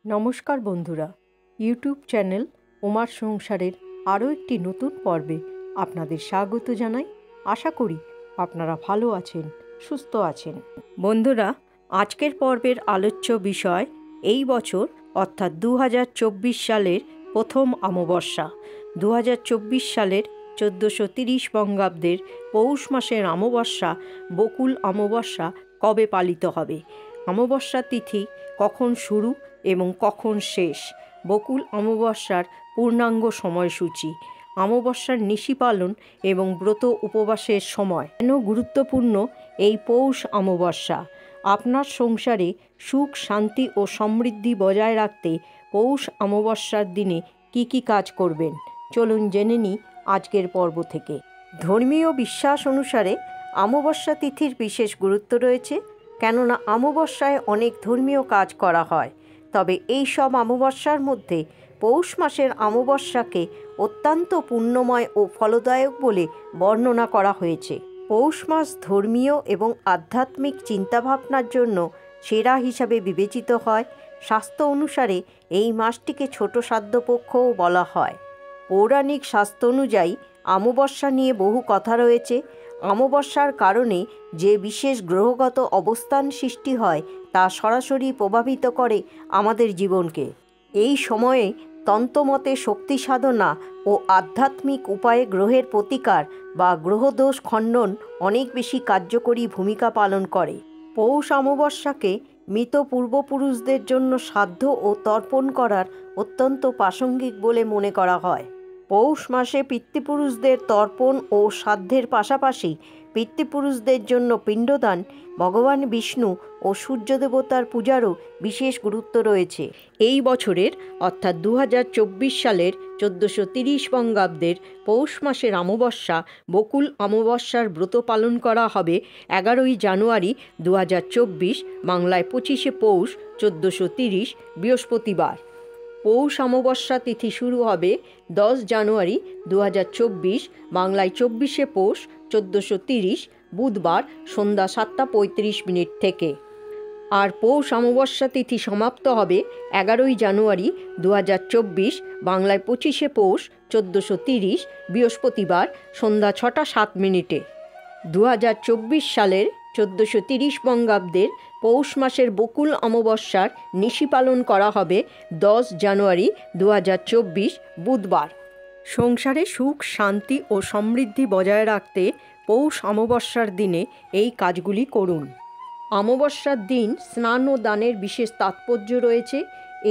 নমস্কার বন্ধুরা, YouTube channel ওমার সংসারের আরও একটি নতুন পর্বে আপনাদের স্বাগত জানাই। আশা করি আপনারা ভালো আছেন, সুস্থ আছেন। বন্ধুরা, আজকের পর্বের আলোচ্য বিষয় এই বছর অর্থাৎ 2024 সালের প্রথম অমাবস্যা। 2024 সালের 1430 বঙ্গাব্দের পৌষ মাসের অমাবস্যা বকুল অমাবস্যা কবে পালিত হবে, অমাবস্যা তিথি কখন শুরু এবং কখন শেষ, বকুল অমাবস্যার পূর্ণাঙ্গ সময়সূচি, অমাবস্যার নিশি পালন এবং ব্রত উপবাসের সময়। কেন গুরুত্বপূর্ণ এই পৌষ অমাবস্যা? আপনার সংসারে সুখ, শান্তি ও সমৃদ্ধি বজায় রাখতে পৌষ অমাবস্যার দিনে কি কি কাজ করবেন, চলুন জেনে নিই আজকের পর্ব থেকে। ধর্মীয় বিশ্বাস অনুসারে অমাবস্যা তিথির বিশেষ গুরুত্ব রয়েছে, কেননা অমাবস্যায় অনেক ধর্মীয় কাজ করা হয়। তবে এই সব অমাবস্যার মধ্যে পৌষ মাসের অমাবস্যাকে অত্যন্ত পুণ্যময় ও ফলদায়ক বলে বর্ণনা করা হয়েছে। পৌষ মাস ধর্মীয় এবং আধ্যাত্মিক চিন্তাভাবনার জন্য সেরা হিসাবে বিবেচিত হয়। শাস্ত্র অনুসারে এই মাসটিকে ছোট শ্রাদ্ধপক্ষও বলা হয়। পৌরাণিক শাস্ত্র অনুযায়ী অমাবস্যা নিয়ে বহু কথা রয়েছে। অমাবস্যার কারণে যে বিশেষ গ্রহগত অবস্থান সৃষ্টি হয় তা সরাসরি প্রভাবিত করে আমাদের জীবনকে। এই সময়ে তন্ত্রমতে শক্তি সাধনা ও আধ্যাত্মিক উপায়ে গ্রহের প্রতিকার বা গ্রহদোষ খণ্ডন অনেক বেশি কার্যকরী ভূমিকা পালন করে। পৌষ অমাবস্যাকে মৃত পূর্বপুরুষদের জন্য শ্রাদ্ধ ও তর্পণ করার অত্যন্ত প্রাসঙ্গিক বলে মনে করা হয়। পৌষ মাসে পিতৃপুরুষদের তর্পণ ও শ্রাদ্ধের পাশাপাশি পিতৃপুরুষদের জন্য পিণ্ডদান, ভগবান বিষ্ণু ও সূর্য দেবতার পূজারও বিশেষ গুরুত্ব রয়েছে। এই বছরের অর্থাৎ 2024 সালের 1430 বঙ্গাব্দের পৌষ মাসের অমাবস্যা বকুল অমাবস্যার ব্রত পালন করা হবে 11ই জানুয়ারি 2024, বাংলায় 25শে পৌষ 1430 বৃহস্পতিবার। পৌষ অমাবস্যা তিথি শুরু হবে 10 জানুয়ারি 2024, বাংলায় 24শে পৌষ 1430 বুধবার সন্ধ্যা 7:35 থেকে। আর পৌষ অমাবস্যা তিথি সমাপ্ত হবে 11ই জানুয়ারি 2024, বাংলায় 25শে পৌষ 1430 বৃহস্পতিবার সন্ধ্যা 6:07। 2024 সালের 1430 বঙ্গাব্দের পৌষ মাসের বকুল অমাবস্যার নিশি পালন করা হবে 10 জানুয়ারি 2024 বুধবার। সংসারে সুখ, শান্তি ও সমৃদ্ধি বজায় রাখতে পৌষ অমাবস্যার দিনে এই কাজগুলি করুন। অমাবস্যার দিন স্নান ও দানের বিশেষ তাৎপর্য রয়েছে।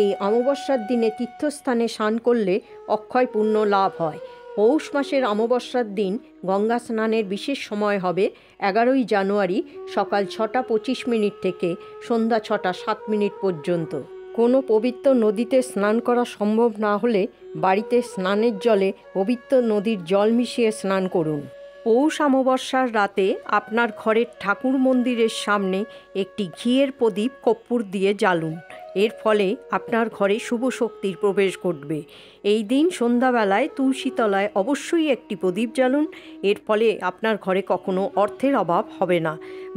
এই অমাবস্যার দিনে তীর্থস্থানে স্নান করলে অক্ষয় পুণ্য লাভ হয়। পৌষ মাসের অমাবস্যার দিন গঙ্গা স্নানের বিশেষ সময় হবে 11ই জানুয়ারি সকাল 6:25 থেকে সন্ধ্যা 6:07 পর্যন্ত। কোনো পবিত্র নদীতে স্নান করা সম্ভব না হলে বাড়িতে স্নানের জলে পবিত্র নদীর জল মিশিয়ে স্নান করুন। পৌষ অমাবস্যার রাতে আপনার ঘরের ঠাকুর মন্দিরের সামনে একটি ঘিয়ের প্রদীপ কর্পূর দিয়ে জ্বালুন। এর ফলে আপনার ঘরে শুভ শক্তির প্রবেশ ঘটবে। এই দিন সন্ধ্যাবেলায় তুলসী তলায় অবশ্যই একটি প্রদীপ জ্বালুন। এর ফলে আপনার ঘরে কখনো অর্থের অভাব হবে না।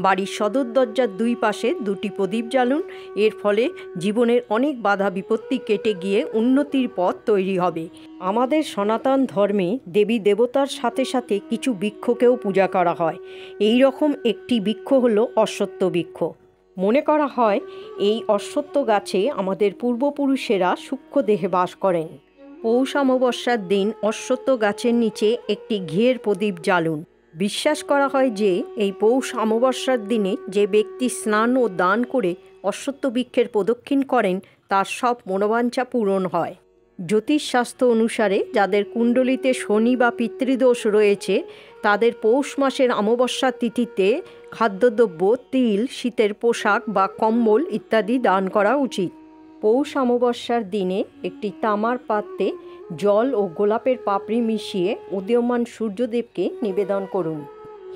বাড়ির সদর দরজার দুই পাশে দুটি প্রদীপ জ্বালুন। এর ফলে জীবনের অনেক বাধা বিপত্তি কেটে গিয়ে উন্নতির পথ তৈরি হবে। আমাদের সনাতন ধর্মে দেবী দেবতার সাথে সাথে কিছু বৃক্ষকেও পূজা করা হয়। এই রকম একটি বৃক্ষ হলো অশ্বত্থ বৃক্ষ। মনে করা হয় এই অশ্বত্থ গাছে আমাদের পূর্বপুরুষেরা সূক্ষ্ম দেহে বাস করেন। পৌষ অমাবস্যার দিন অশ্বত্থ গাছের নিচে একটি ঘিয়ের প্রদীপ জ্বালুন। বিশ্বাস করা হয় যে এই পৌষ অমাবস্যার দিনে যে ব্যক্তি স্নান ও দান করে অশ্বত্থ বৃক্ষের প্রদক্ষিণ করেন তার সব মনোবাঞ্ছা পূরণ হয়। জ্যোতিষশাস্ত্র অনুসারে যাদের কুণ্ডলিতে শনি বা পিতৃদোষ রয়েছে তাদের পৌষ মাসের অমাবস্যা তিথিতে খাদ্যদ্রব্য, তিল, শীতের পোশাক বা কম্বল ইত্যাদি দান করা উচিত। পৌষ অমাবস্যার দিনে একটি তামার পাত্রে জল ও গোলাপের পাপড়ি মিশিয়ে উদীয়মান সূর্যদেবকে নিবেদন করুন।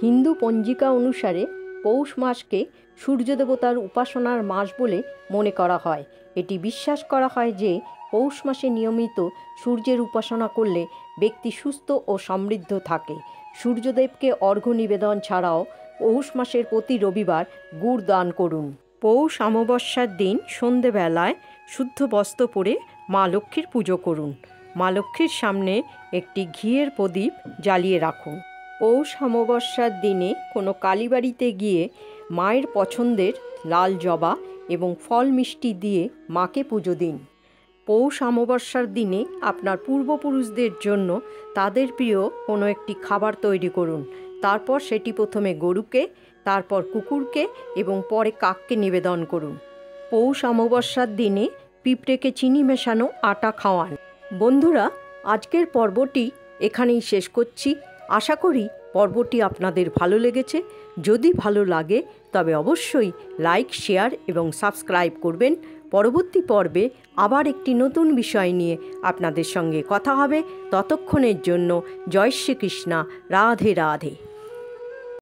হিন্দু পঞ্জিকা অনুসারে পৌষ মাসকে সূর্য দেবতার উপাসনার মাস বলে মনে করা হয়। এটি বিশ্বাস করা হয় যে পৌষ মাসে নিয়মিত সূর্যের উপাসনা করলে ব্যক্তি সুস্থ ও সমৃদ্ধ থাকে। সূর্যদেবকে অর্ঘ্য নিবেদন ছাড়াও পৌষ মাসের প্রতি রবিবার গুড় দান করুন। পৌষ অমাবস্যার দিন সন্ধেবেলায় শুদ্ধ বস্ত্র পরে মা লক্ষ্মীর পুজো করুন। মা লক্ষ্মীর সামনে একটি ঘিয়ের প্রদীপ জ্বালিয়ে রাখুন। পৌষ অমাবস্যার দিনে কোনো কালীবাড়িতে গিয়ে মায়ের পছন্দের লাল জবা এবং ফল মিষ্টি দিয়ে মাকে পুজো দিন। পৌষ অমাবস্যার দিনে আপনার পূর্বপুরুষদের জন্য তাদের প্রিয় কোনো একটি খাবার তৈরি করুন। তারপর সেটি প্রথমে গরুকে, তারপর কুকুরকে এবং পরে কাককে নিবেদন করুন। পৌষ অমাবস্যার দিনে পিঁপড়েকে চিনি মেশানো আটা খাওয়ান। বন্ধুরা, আজকের পর্বটি এখানেই শেষ করছি। আশা করি পর্বটি আপনাদের ভালো লেগেছে। যদি ভালো লাগে তবে অবশ্যই লাইক, শেয়ার এবং সাবস্ক্রাইব করবেন। পরবর্তী পর্বে আবার একটি নতুন বিষয় নিয়ে আপনাদের সঙ্গে কথা হবে। ততক্ষণের জন্য জয় শ্রীকৃষ্ণ। রাধে রাধে।